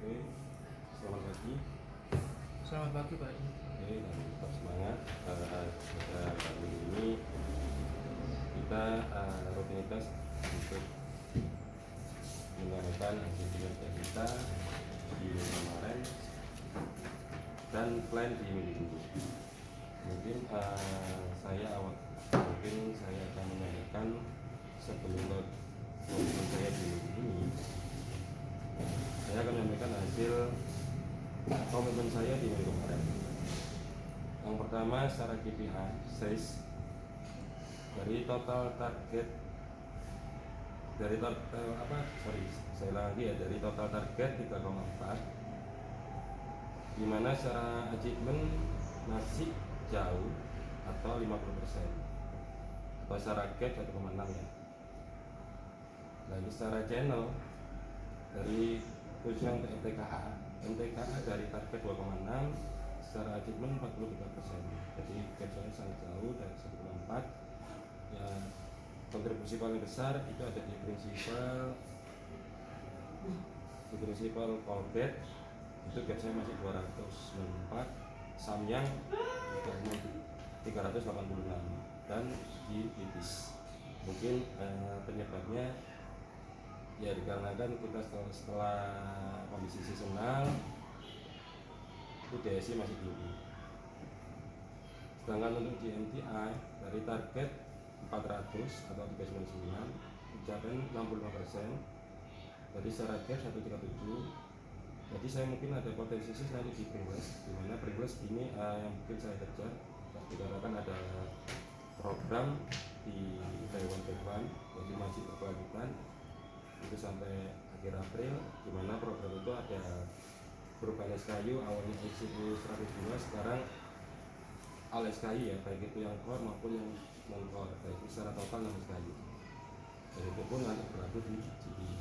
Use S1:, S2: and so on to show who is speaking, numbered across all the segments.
S1: Oke, selamat pagi.
S2: Selamat pagi Pak.
S1: Oke, dan tetap semangat. Pada kali ini kita rutinitas untuk menyampaikan hasil kinerja kita di minggu kemarin dan plan di minggu ini. Mungkin saya akan menyampaikan sebelum komitmen saya di minggu ini. Saya akan menyampaikan hasil komitmen saya di minggu kemarin. Yang pertama, secara KPI sales dari total target dari total target 3,4, di mana secara achievement masih jauh atau 50%, atau secara gap 1,6 ya. Lagi secara channel dari khususnya untuk MTKA dari target 2,6, secara achievement 43%. Jadi gap saya sangat jauh dari 1,4 ya. Kontribusi paling besar itu ada di prinsipal Colgate, itu gap saya masih 294, Samyang 386, dan di Vitis. Mungkin penyebabnya ya dikarenakan kita setelah kondisi seasonal itu DSI masih tinggi. Sedangkan untuk di MTI dari target 400 atau 399 mencapai 65%. Jadi secara gap 137. Jadi saya mungkin ada potensi nanti di Pringles, di mana Pringles ini yang mungkin saya kejar dikarenakan ada program di Taiwan, jadi masih berkelanjutan itu sampai akhir April, di mana program itu ada berupa SKU, awalnya SKU 102, sekarang all SKU ya, baik itu yang core maupun yang non core, baik itu secara total 6 SKU. Dan itu pun nanti berlaku di GE.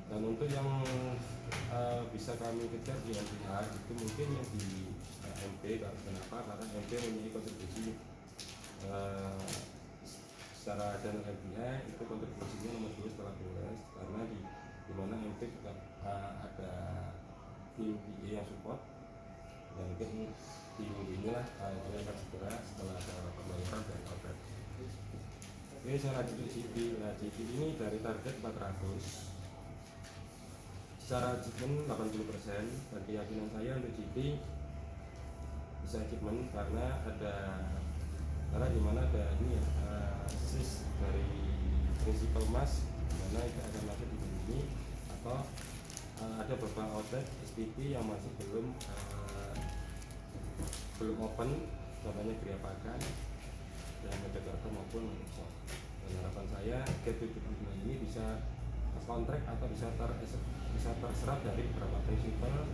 S1: Dan untuk yang bisa kami kejar di MPH itu mungkin yang di MP. Kenapa? Karena MP mempunyai kontribusi secara channel MPH itu kontribusinya nomor 2 setelah Polres, karena di mana MP juga ada tim PA yang support, dan mungkin tim inilah itu akan segera setelah ada pembayaran dan outlet. Oke, saya lanjut di GP. Nah, GP ini dari target 400 secara achievement 80%, dan keyakinan saya untuk GP bisa achievement karena di mana ada ini ya, sis dari prinsipal mas, di mana itu akan masuk di sini, atau ada beberapa outlet SPP yang masih belum open, contohnya Gria Pakan dan Mojokerto maupun Menurso. Dan harapan saya gap 75 ini bisa kontrak atau bisa terserap dari beberapa prinsipal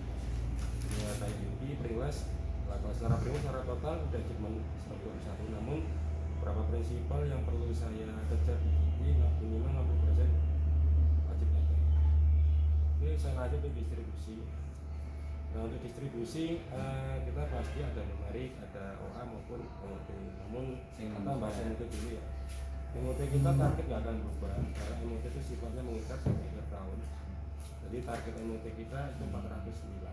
S1: ya, kayak UPI, Pringles. Kalau secara Pringles secara total udah cuma 121, namun beberapa prinsipal yang perlu saya kejar di UPI minimal 60% wajib ada. Oke, saya lanjut untuk distribusi. Nah, untuk distribusi kita pasti ada numerik, ada OA maupun MOT. Namun kita bahas MOT dulu ya. MOT kita target nggak akan berubah karena MOT itu sifatnya mengikat sampai akhir tahun. Jadi target MOT kita itu 409.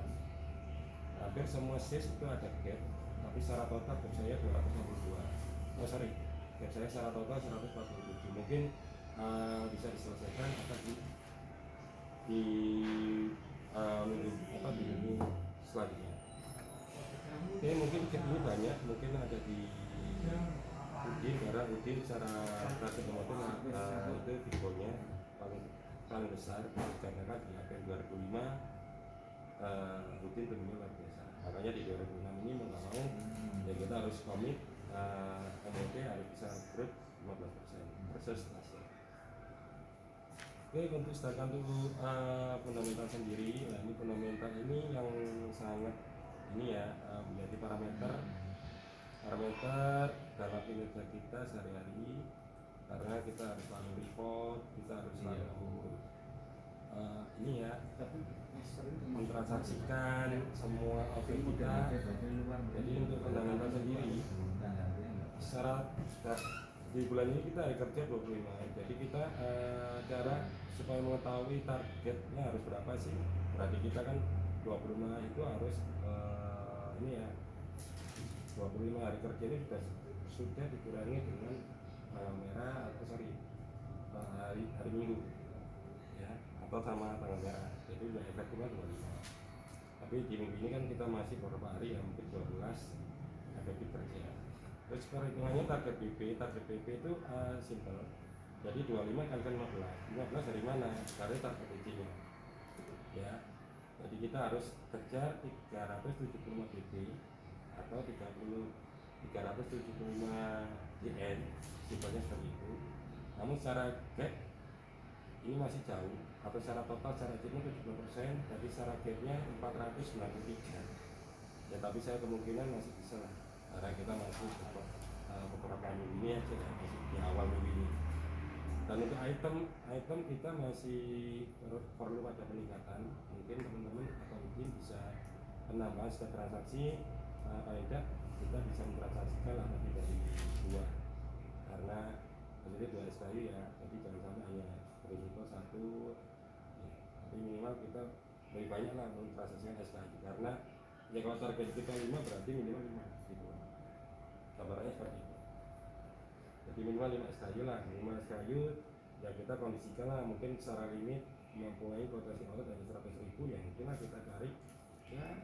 S1: Hampir semua sis itu ada gap, tapi secara total gap saya 262. Gap saya secara total 147. Mungkin bisa diselesaikan atau di minggu selanjutnya. Oke, mungkin gap ini banyak, mungkin ada di Udin, karena Udin secara target motor itu bibolnya paling besar, karena kan di April 2005 Udin tentunya luar biasa. Makanya di 2006 ini mau nggak mau ya kita harus komit, MOT harus bisa growth 15% versus last year. Oke, untuk sedangkan dulu fundamental sendiri, nah ini fundamental ini yang sangat ini ya, menjadi parameter dalam kinerja kita sehari-hari, karena kita harus selalu report, kita harus selalu ini ya, mentransaksikan semua output kita. Jadi untuk fundamental sendiri secara di bulan ini kita hari kerja 25. Jadi kita cara supaya mengetahui targetnya harus berapa sih, berarti kita kan 25 itu harus ini ya 25 hari kerja ini sudah dikurangi dengan tanggal merah atau hari Minggu ya, atau sama tanggal merah, jadi udah efektifnya 25. Tapi di minggu ini kan kita masih beberapa hari ya, mungkin 12 efektif kerja. Terus perhitungannya target BP itu simple. Jadi 25 kalikan 15 dari mana? Dari target PC-nya ya. Jadi kita harus kerja 375 BP atau 375 JN, simpelnya seperti itu. Namun secara gap ini masih jauh, atau secara total secara achievement 70%, jadi secara gapnya 493 ya, tapi saya kemungkinan masih bisa lah, karena kita masih beberapa minggu ini aja ya, masih di awal minggu ini. Dan untuk item kita masih perlu ada peningkatan, mungkin teman-teman atau mungkin bisa penambahan setiap transaksi, paling tidak kita bisa mentransaksikan lah lebih dari 2, karena jadi 2 SKU ya, jadi jangan sampai hanya berisiko 1 ya, tapi minimal kita lebih banyak lah mentransaksikan SKU, karena ya kalau target kita 5 berarti minimal 5 gitu, kabarnya seperti itu. Jadi minimal 5 SKU lah, 5 SKU ya kita kondisikan lah, mungkin secara limit mempunyai potensi outlet dari 100.000 ya, mungkin lah kita cari ya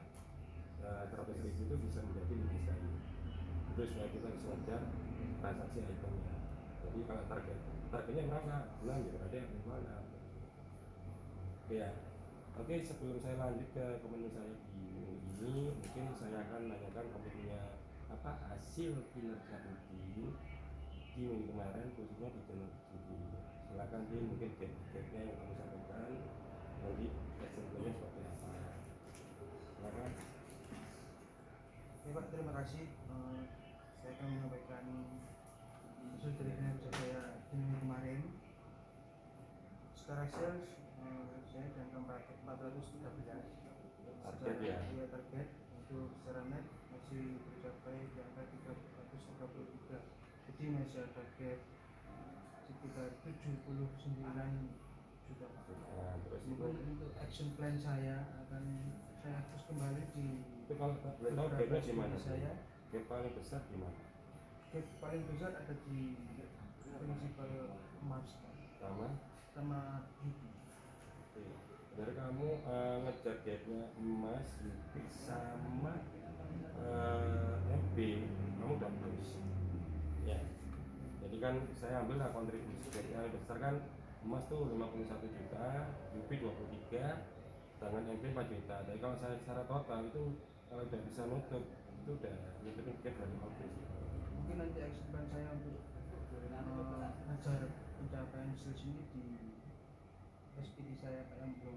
S1: 100.000 itu bisa menjadi 5 SKU itu supaya kita bisa ngejar transaksi itemnya. Jadi kalau targetnya berapa? 6 ya berarti minimal 6 ya. Oke, sebelum saya lanjut ke komentar saya di minggu ini, mungkin saya akan menanyakan komentarnya apa hasil kinerja rutin di minggu kemarin, khususnya di channel TV. Silakan Din, mungkin gap-gapnya yang kamu sampaikan, nanti example-nya seperti apa. Silakan.
S2: Oke Pak, terima kasih. Saya akan menyampaikan hasil dari kinerja saya di minggu kemarin. Secara sales, saya di angka 413.
S1: Target ya?
S2: Iya, target. Untuk secara net masih tercapai di angka 333. Jadi masih ada gap sekitar 79 juta Pak.
S1: Nah, terus itu
S2: Untuk action plan saya akan saya terus kembali di
S1: kalau boleh tahu gapnya di mana?
S2: saya.
S1: Gap paling besar di mana?
S2: Gap paling besar ada di prinsipal emas sama beauty.
S1: Oke. Dari kamu ngejar gapnya emas, beauty sama MB, kamu udah bagus ya. Jadi kan saya ambil lah kontribusi gapnya yang besar kan, emas tuh 51 juta, beauty 23, sedangkan MB 4 juta. Jadi kalau saya secara total itu kalau udah bisa nutup itu udah nutupin gap dari MB.
S2: Mungkin nanti action plan saya untuk ngejar pencapaian sales ini di SPT saya yang belum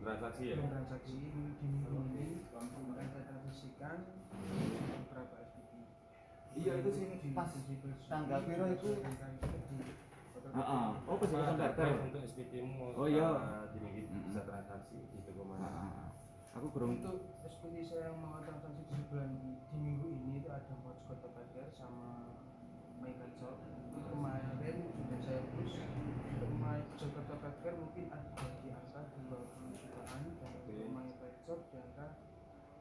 S1: transaksi ya?
S2: belum transaksi di minggu ini akan saya transaksikan beberapa SPT.
S3: Iya itu sih pas tanggal piro itu. Oh pas tanggal piro.
S1: Untuk SPT-mu
S3: Oh iya.
S1: di minggu bisa transaksi di toko mana?
S3: Aku kurang.
S2: Untuk SPT saya yang mau transaksi di bulan di minggu ini itu ada Mods Kota Pagar sama Michael Shop. Kemarin sudah saya push untuk Jakarta Pagar mungkin ada di angka 20 jutaan dan untuk Michael Shop di angka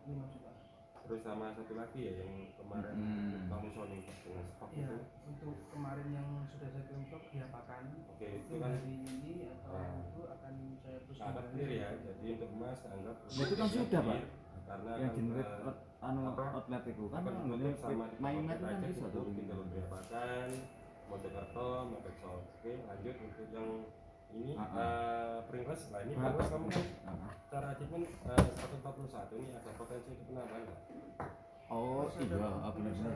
S2: 5 juta.
S1: Terus sama satu lagi ya yang kemarin kamu sounding dengan stok
S2: Iya,
S1: itu.
S2: untuk kemarin yang sudah saya kirim stok diapakan.
S1: Oke, itu
S2: Itu
S1: kan
S2: hari ini atau itu akan saya push
S1: sangat clear ya. Jadi untuk emas anggap
S3: Itu kan sudah, Pak.
S1: Karena
S3: Yang
S1: kan,
S3: generate outlet itu kan
S1: untuk sama di
S3: main net kan
S1: aja
S3: bisa tuh.
S1: tinggal beriapakan Mojokerto, Mekesol. Oke, lanjut untuk yang ini Pringles. Nah ini Pringles kamu kan cara achievement 141 ini ada potensi untuk penambahan nggak?
S3: Oh iya, benar-benar.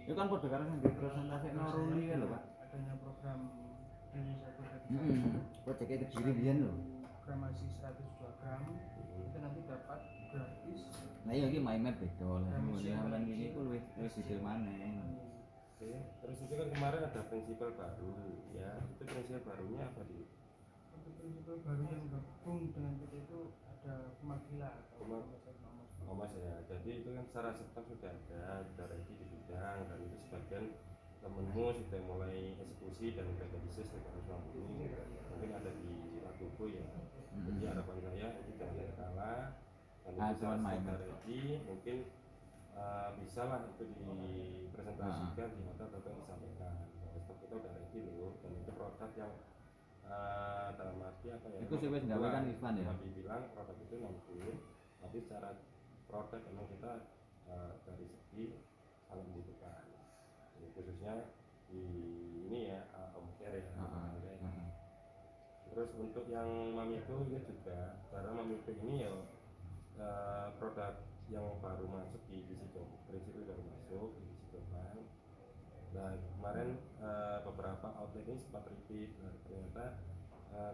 S3: Itu kan pada karena yang dipresentasi Noruli kan lho Pak.
S2: Adanya program dari satu
S3: Proyek itu diri loh.
S2: program masih 102 gram itu nanti dapat gratis.
S3: Nah iya ini main map beda lah. Kemudian ini aku lebih detail mana.
S1: Oke, terus itu kan kemarin ada prinsipal baru ya. Itu prinsipal barunya apa di?
S2: Untuk prinsipal baru yang gabung dengan kita itu ada Kumagila atau
S1: Mas ya. Jadi itu kan secara sistem sudah ada, sudah ready di bidang, dan itu sebagian temenmu sudah mulai eksekusi dan udah jadi sis 350 ini mungkin ada dilakukan nego ya. Jadi harapan saya ini jangan kalah, dan
S3: cuman main
S1: ready mungkin bisa lah itu dipresentasikan di hotel atau disampaikan bahwa stok kita udah ready loh, dan itu produk yang dalam arti apa ya?
S3: Itu sih wes gawe kan Ivan ya.
S1: Dibilang produk itu non-food, tapi secara produk memang kita dari segi sangat membutuhkan, khususnya di ini ya home care ya. Terus untuk yang Mamiko ini juga, karena Mamiko ini ya produk yang baru masuk di Sido, prinsip baru masuk di Sido Bank. Nah kemarin beberapa outlet ini sempat repeat, ternyata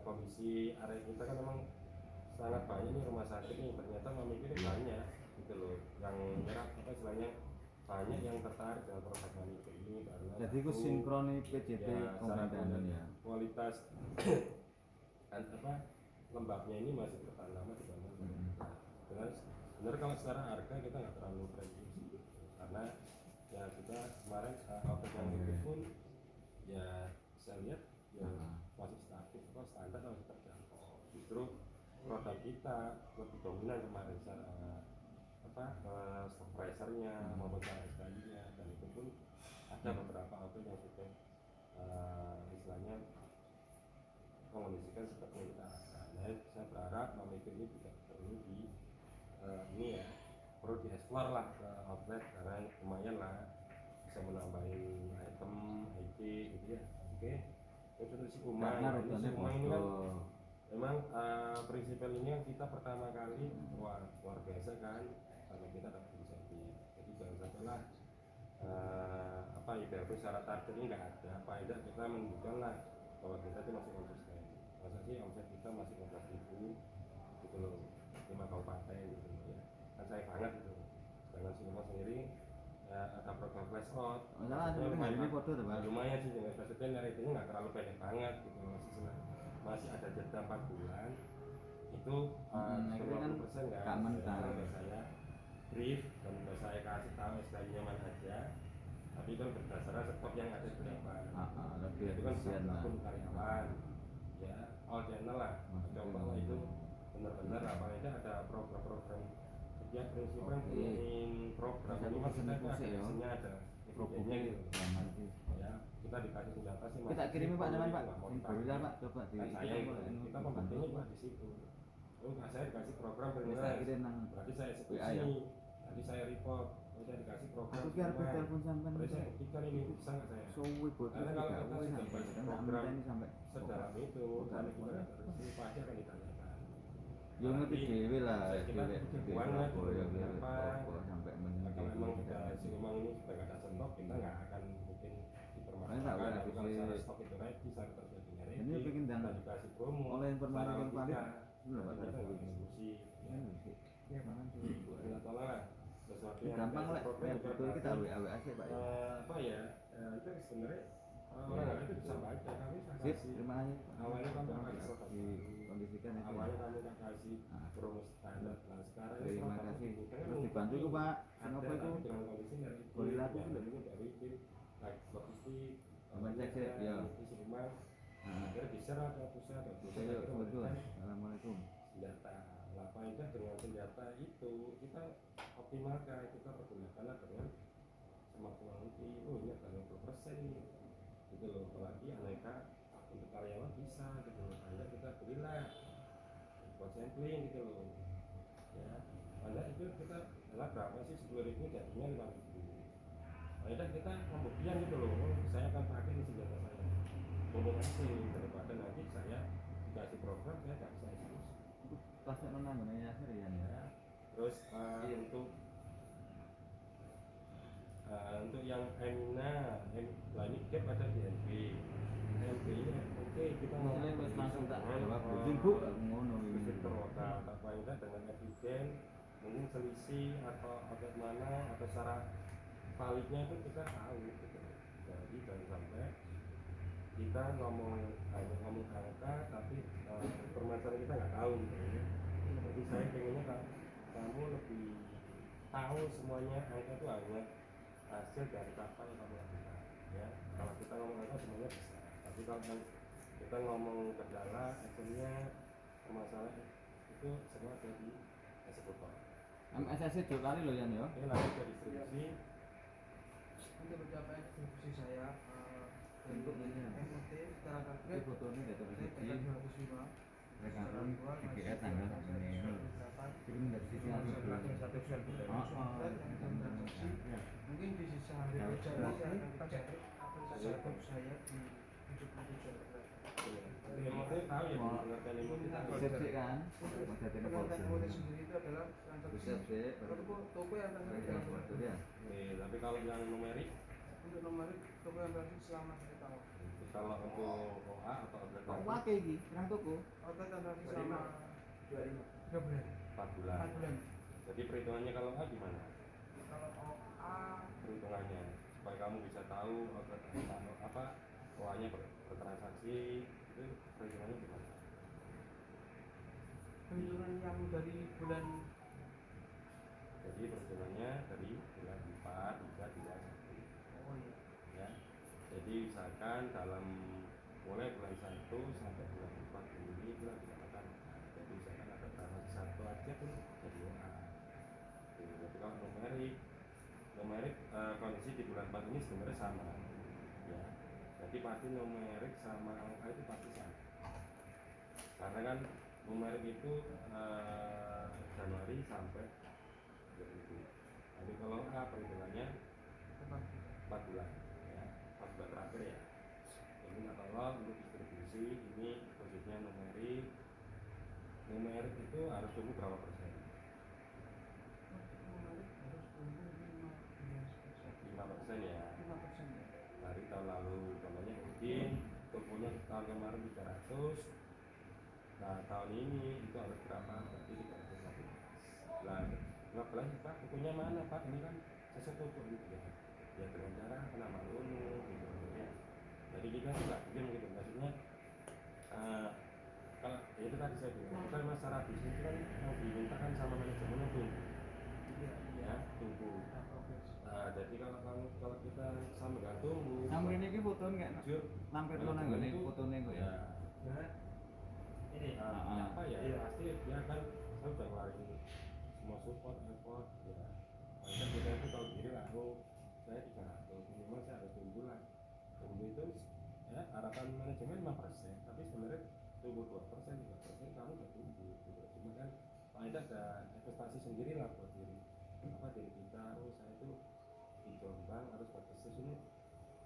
S1: kondisi area kita kan memang sangat banyak nih rumah sakit nih, ternyata Mamiko ini banyak gitu loh, yang nyerap apa istilahnya banyak yang tertarik dengan produk Mamiko ini karena
S3: jadi itu sinkroni PJT
S1: ya,
S3: komandan ya.
S1: Kualitas apa lembabnya ini masih bertahan lama di bawah. Dengan benar kalau secara harga kita nggak terlalu premium sih, karena ya kita kemarin outlet yang itu pun ya saya lihat ya masih stabil, standar masih terjangkau. Justru produk kita lebih dominan kemarin secara stock pricernya maupun secara SKU-nya, dan itu pun ada beberapa outlet yang sudah istilahnya mengondisikan seperti yang kita harapkan. Nah, saya berharap Mamiko ini juga perlu di ini ya perlu dieksplor lah ke outlet, karena lumayan lah bisa menambahin item IT gitu ya. Oke. Terus untuk si Umang, si Umang ini kan memang prinsipal ini yang kita pertama kali wah luar biasa kan, sampai kita dapat insentif. Jadi jangan sampai lah apa IPRP secara target ini nggak ada, faedah kita menunjukkan lah bahwa kita itu masih konsisten. Masa sih omset kita masih 15.000 gitu loh, 5 kabupaten gitu ya. Kan saya banget gitu. Dengan Sinomang sendiri ada program flash out. Lumayan sih dengan flash out dari itu nggak terlalu pendek banget gitu, masih ada jeda 4 bulan. Itu 20% kan udah saya brief dan udah saya kasih tahu SKU-nya mana aja. Tapi itu berdasarkan stok yang ada berapa. Itu kan akun karyawan ya, all channel lah. Coba lah itu benar-benar apa aja ada program-program kerja prinsipnya punya program ini maksudnya ada isinya, ada programnya gitu ya. Kita dikasih senjata sih
S3: kita kirimi Pak teman Pak gorila Pak, coba di
S1: kita pembuktinya Pak di situ. Saya dikasih program berarti saya eksekusi, tadi saya report saya dikasih program.
S3: Aku kira telepon sampean.
S1: Saya buktikan ini bisa nggak saya? Karena kalau kita sudah baca program sedalam itu, kalau kita terus pasti akan ditanyakan.
S3: Yo ngerti dhewe lah,
S1: kita buang lah apa
S3: sampai
S1: kalau memang kita si Umang ini sudah nggak ada stok, kita nggak akan mungkin dipermasalahkan. Tapi kalau secara stok itu ready, secara terjadinya ready, kita dikasih promo
S3: oleh informasi yang paling
S1: kita nggak diskusi ya nggak tolong lah sesuatu yang
S3: gampang lah, betul kita WA sih Pak.
S1: Apa ya itu sebenarnya orang itu bisa baca, kami kasih.
S3: Terima kasih.
S1: Awalnya kami kasih
S3: dikondisikan itu.
S1: Awalnya kami kasih promo standar. Nah sekarang
S3: terima kasih. Terus dibantu itu Pak. Kenapa itu?
S1: Dengan kondisi dari
S3: gorila itu
S1: dari tim logistik,
S3: cek ya.
S1: Isi rumah. Agar bisa atau pusat atau
S3: betul. Assalamualaikum.
S1: Senjata. Faedah dengan senjata itu kita optimalkan, kita pergunakanlah dengan semaksimal mungkin. Ini ada 20% ini gitu loh, apalagi aneka untuk karyawan bisa gitu loh, ada kita belilah buat sampling gitu loh ya. Anda itu kita adalah berapa sih 10.000 jadinya 5.000. Ada kita pembuktian gitu loh, saya akan pakai di senjata saya ngomong asing, daripada nanti saya dikasih program saya nggak bisa eksekusi.
S3: Pasti menanggung ya harian ya.
S1: Terus untuk yang Emina, lah ini gap ada di NB. NB ini oke, kita
S3: ngomong langsung tak jawab Bu ngono
S1: iki terwakil tak paling dengan eviden mungkin selisih atau outlet mana atau secara validnya itu kita tahu gitu. Jadi jangan sampai kita hanya ngomong angka tapi permasalahan kita nggak tahu gitu ya. Jadi saya pengennya kamu lebih tahu semuanya, angka itu hanya hasil dari apa yang kamu lakukan ya. Kalau kita ngomong angka semuanya bisa, tapi kalau kita ngomong kendala, akhirnya permasalahan itu semua ada di eksekutor.
S3: MSSC 2 kali loh Yan ya.
S1: Ini nanti ke distribusi.
S2: Untuk pencapaian distribusi saya
S3: Untuk ini ya.
S2: MUT secara target
S3: Ini fotonya data
S2: saya
S3: persisi.
S2: tekan 205
S3: Rekaman GPR tanggal ini. Kirim dari sisi harus
S2: mungkin di sisa hari kerja ini saya akan cari aplikasi laptop saya di 77
S1: Jadi emosi tahu ya, mengerti emosi tahu.
S3: Persepsi kan. Ada
S2: pengertian
S3: telepon.
S2: MUT sendiri itu adalah transaksi toko yang transaksi dalam waktu.
S1: Tapi kalau yang numerik,
S2: Untuk numerik toko yang transaksi selama 1 tahun.
S1: kalau untuk OA atau outlet
S3: Kok
S1: lagi,
S3: wae iki? Pirang toko?
S2: Outlet transaksi selama 3 bulan.
S1: 4 bulan.
S2: 4 bulan.
S1: Jadi perhitungannya kalau A gimana?
S2: Kalau OA
S1: Perhitungannya supaya kamu bisa tahu outlet apa OA-nya bertransaksi itu perhitungannya gimana?
S2: perhitungan yang dari bulan
S1: Jadi perhitungannya dari bulan 4, 3, 2, 1
S2: oh iya.
S1: ya. Jadi misalkan dalam mulai bulan 1 sampai bulan 4 ini bulan dikatakan, jadi misalkan ada transaksi 1 aja pun jadi OA. Jadi kalau numerik kondisi di bulan 4 ini sebenarnya sama ya. Jadi pasti numerik sama angka itu pasti sama. Karena kan numerik itu Januari sampai 2000. Jadi kalau A perhitungannya 4 bulan ya, 4 bulan terakhir ya. Ini nggak tolong untuk distribusi ini khususnya numerik itu harus tumbuh berapa persen? 5% ya.
S2: 5% ya.
S1: Dari tahun lalu contohnya mungkin tumbuhnya tahun kemarin 300. Nah tahun ini itu harus berapa? Berarti 315. Nah 15 Pak, bukunya mana Pak? Ini kan saya toko gitu ya. Ya dengan cara kena maklum gitu ya. Jadi kita juga bikin gitu maksudnya kalau ya itu tadi saya bilang bukan masalah bisnis itu kan yang dimintakan sama manajemen tunggu ya tunggu. Jadi kalau kita sama nggak tunggu
S3: Sampai ini foto nggak?
S1: jujur
S3: Lampir lo nang ngene fotone kok ya.
S1: Ini apa ya pasti dia kan saya udah ngeluarin semua support effort ya. Maka kita itu tahu diri lah, saya 300 minimal saya harus tunggu lah. Tunggu itu ya harapan manajemen 5%, tapi sebenarnya tunggu 2%, 3% kamu udah tunggu gitu. Cuma kan paling ada investasi sendiri lah buat diri kita. Saya itu di Jombang harus batas ini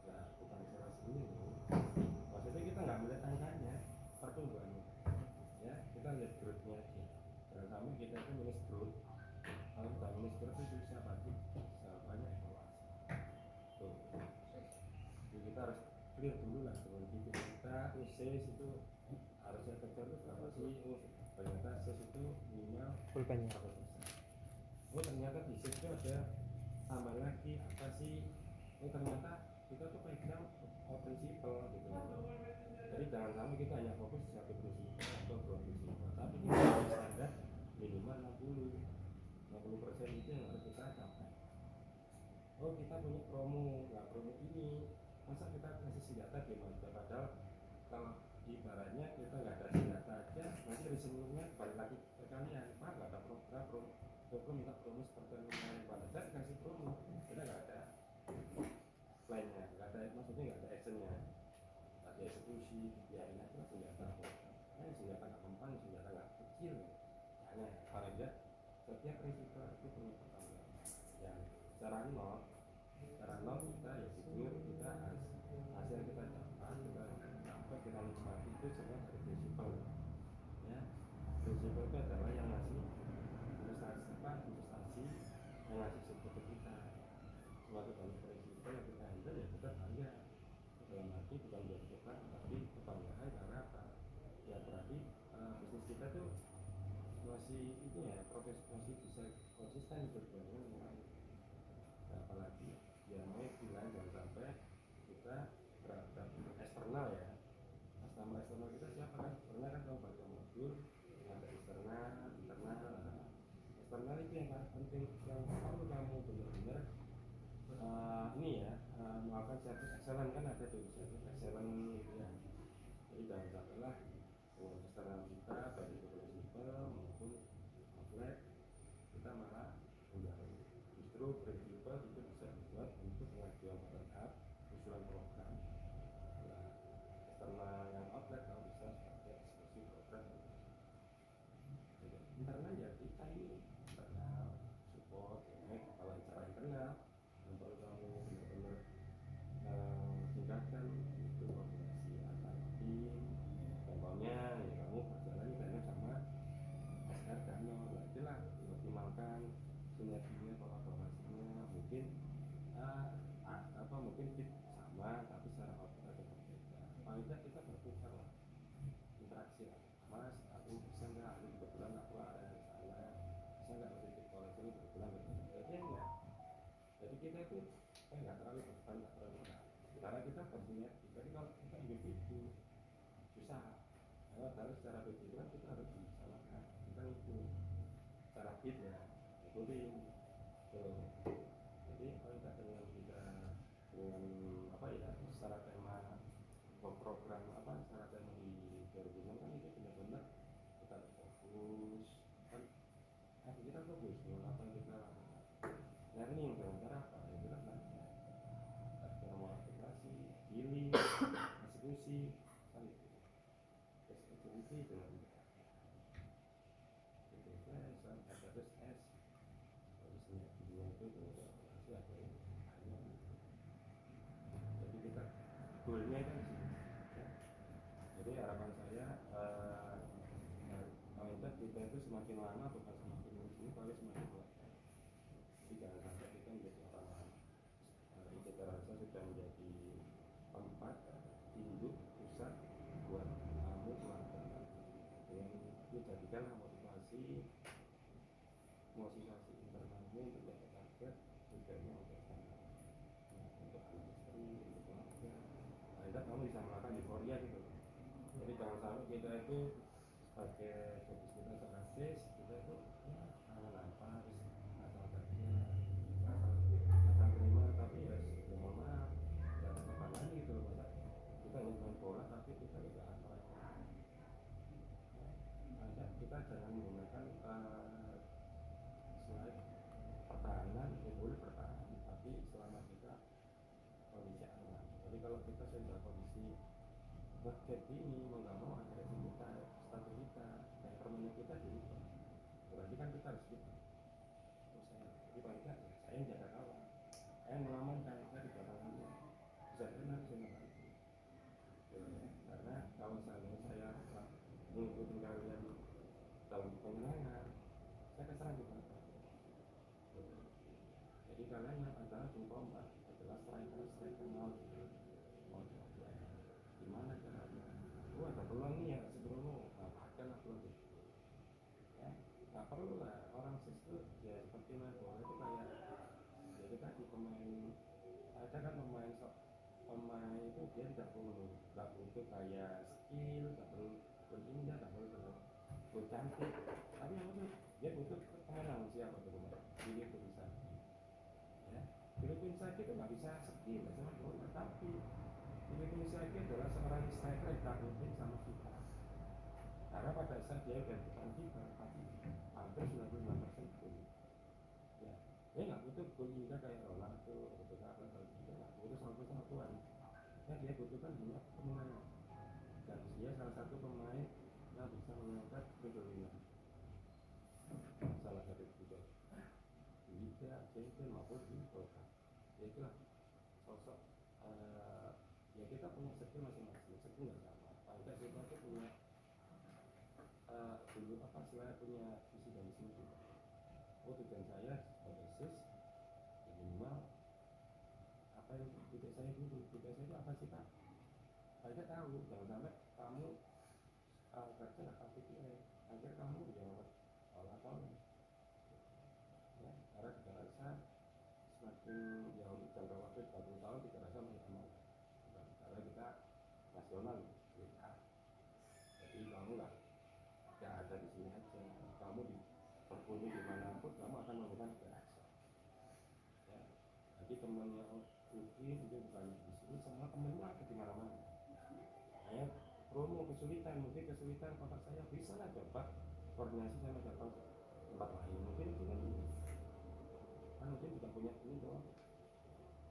S1: ya bukan salah sini loh. Maksudnya kita nggak melihat angkanya, pertumbuhannya ya, kita lihat growth-nya aja. Jangan sampai kita itu minus growth. Kalau kita minus growth itu bisa pasti bisa banyak evaluasi tuh. Jadi kita harus clear dulu lah sebelum kita uses itu harusnya kejar itu berapa sih. Ternyata ses itu minimal
S4: pulpennya.
S1: Ternyata di ses itu ada tambah lagi apa sih. Ternyata kita tuh pegang prinsipal gitu. Jadi jangan sampai kita hanya fokus di satu prinsipal atau dua prinsipal, tapi kita harus standar minimal 60% itu yang harus kita capai. Oh kita punya promo, nah promo ini masa kita kasih senjata gimana? Padahal kalau ibaratnya kita nggak ada senjata aja, nanti resikonya balik lagi ke kalian. Pak nggak ada program minta promo seperti yang pada saat kasih promo, kita nggak ada plan-nya, nggak ada, maksudnya nggak ada actionnya, nggak ada eksekusi, biarin aja senjata. Senjata nggak mempan, senjata nggak kecil. Hanya paling tidak setiap risiko itu punya pertanggungan. Ya secara nol kita ya jujur kita hasil kita capai, kita nikmati itu semua dari prinsipal. Ya prinsipal itu adalah yang ngasih investasi yang ngasih support kita. Suatu dari prinsipal yang kita handle ya kita bangga. Dalam arti bukan berdebat tapi kebanggaan karena apa? Ya berarti bisnis kita tuh masih itu ya proses masih bisa konsisten berjalan dengan baik. Nah, apalagi ya mau bilang jangan sampai kita terhadap eksternal ya. Customer eksternal kita siapa kan? Karena kan kalau baca modul ada eksternal, internal. Eksternal itu yang paling penting, yang perlu kamu benar-benar ini ya melakukan service excellent. Kan ada tuh service excellent gitu ya. Jadi jangan sampailah eksternal kita baik itu tapi nggak terlalu beban, nggak terlalu berat. Karena kita berniat, jadi kalau kita individu susah. Kalau secara pikiran kita harus disalahkan, kita itu secara fit ya, ikutin. Jadi kalau kita dengan apa ya, secara tema program apa, secara tema di 2006 kan itu benar-benar kita fokus kan, kita fokus dengan apa yang kita lakukan. Learning dengan cara apa? Ya kita belajar. Cara mengaplikasi, healing, eksekusi, kan itu. Eksekusi dengan ada terus S. Harusnya dunia itu pasti ada yang hanya. Jadi kita goalnya kan sih. Ya. Jadi harapan saya kita itu semakin lama bukan semakin ini, tapi semakin kuat. Jadi jangan sampai kita menjadi orang itu terasa sudah menjadi tempat induk pusat buat kamu melakukan yang dijadikan motivasi internalnya untuk dapat target, tujuannya untuk anak, untuk anak istri, untuk keluarga. Nah, kamu bisa melakukan euforia gitu. Jadi jangan sampai kita itu sebagai fokus kita seartis, kita itu ya apa asal kerja, asal terima, tapi ya mohon maaf, jangan apa lagi gitu loh, masa kita ingin main bola tapi kita tidak apa. Kita jangan menggunakan selain pertahanan, boleh bertahan, tapi selama kita kondisi aman. Jadi kalau kita sudah kondisi target ini mau nggak mau agresi kita, strategi kita, kayak permainan kita dirubah. Berarti kan kita harus gitu. Jadi paling tidak saya menjaga kawan, saya mengamankan, saya di belakangnya. Bisa benar, bisa membantu. Karena kalau seandainya saya mengikuti kalian dalam penyerangan, saya keserang di belakang. Jadi kalian yang adalah tim kombat adalah striker mau gimana caranya? Ada peluang nih ya sebelumnya, akan aku lagi. Ya, nggak perlu lah orang itu ya seperti main bola itu kayak ya kita di pemain, ada kan pemain itu dia nggak butuh kayak skill, nggak perlu berindah, nggak perlu cantik, tapi yang itu dia butuh kemenangan siapa tuh pemain, dia itu bisa. Ya, Filipin Saki itu nggak bisa skill, nggak sama bola, tapi Filipin Saki adalah seorang striker yang takutin sama kita. Karena pada saat dia udah bukan kita, tapi hampir 99% gol. Ya, dia nggak butuh gol indah kayak Ronaldo, butuh apa kalau tidak, nggak butuh sama Tuhan. Ya, dia butuhkan hanya kemenangan. Dan dia salah satu pemain yang bisa mengangkat kedudukan. Salah satu juga Liga, Champions maupun di Eropa. Itulah sosok ya kita punya skill masing-masing, skill nggak sama. Paling kita itu punya dulu apa selain punya visi dan misi juga. Tujuan saya sebagai sis minimal apa yang tujuan saya dulu, tujuan saya itu apa sih Pak? Saya tahu, jangan sampai kamu kerja nggak pasti pilih, akhir kamu jawab olah ya, karena kita rasa semakin ya untuk jangka waktu 40 tahun kita rasa masih aman, karena kita nasional ya. Jadi kamu nggak ada di sini aja, kamu berbunyi dimanapun kamu akan melakukan kekerasan. Ya, jadi temannya Uki itu bukan di sini, semua temannya ada di mana-mana. Ya, promo kesulitan, mungkin kesulitan kontak saya bisa lah coba koordinasi sama datang tempat lain, mungkin itu kan mungkin juga punya ini tuh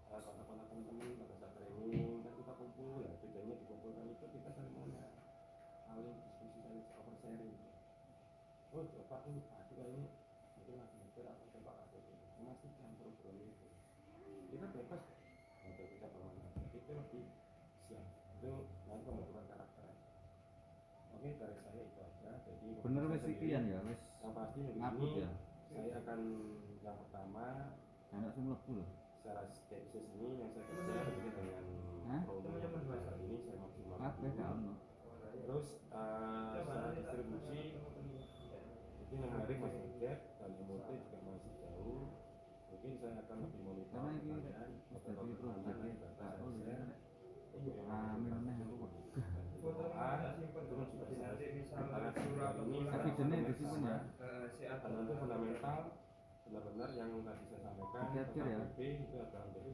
S1: kontak-kontak teman-teman pada saat training kan kita kumpul ya, tujuannya dikumpulkan itu kita saling mengenal, saling diskusi, saling sharing. Oh coba ini juga ini mungkin lagi mikir apa coba apa itu memastikan program itu kita bebas untuk kita bermain, itu lebih siap itu nanti pembentukan karakter. Oke, dari saya itu aja. Jadi
S3: bener wis sekian ya wis
S1: yang pasti
S3: ngabut ya,
S1: saya akan yang pertama
S3: anak sing mlebu lho
S1: secara skepsis ini yang saya kerja dengan promo saat ini saya maksimalkan. Terus secara distribusi itu yang menarik masih gap dan emosi juga masih jauh. mungkin saya akan lebih monitor
S3: Karena ini
S1: kalian
S3: jadi
S1: beberapa pertanyaan
S3: proyeknya
S1: yang data
S3: Pak
S1: saya
S3: Ul
S1: share
S3: ini
S1: untuk yang
S3: amin nih aku kok.
S1: terus ini
S3: Evidennya disimpan ya.
S1: karena itu fundamental benar-benar yang tadi saya sampaikan
S3: Capture ya.
S1: tentang BP itu adalah menjadi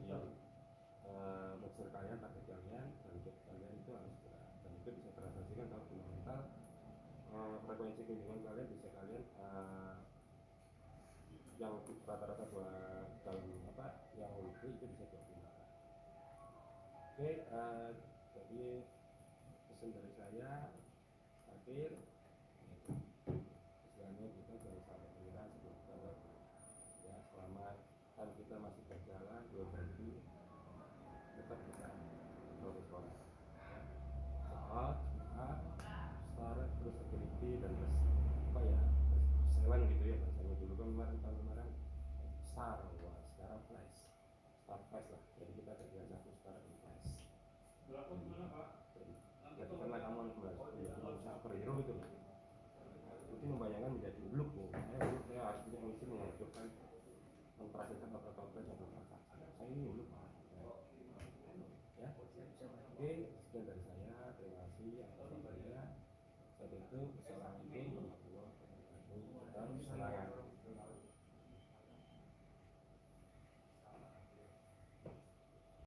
S1: maksud kalian, target kalian, dan job kalian itu harus berat dan itu bisa transaksikan kalau fundamental frekuensi kunjungan kalian bisa kalian yang rata-rata dalam yang weekly itu bisa 25. Oke, jadi pesan dari saya akhir istilahnya kita jangan sampai menyerah sebelum kita berhenti. Ya, selama time kita masih berjalan belum berhenti, tetap kita terus sekolah. Ya. Sekolah, start, terus ability dan terus seven gitu ya. Saya dulu kan tahun kemarin star, wah sekarang flash, start flash lah. Jadi kita terbiasa satu star dan flash. Jadi karena kamu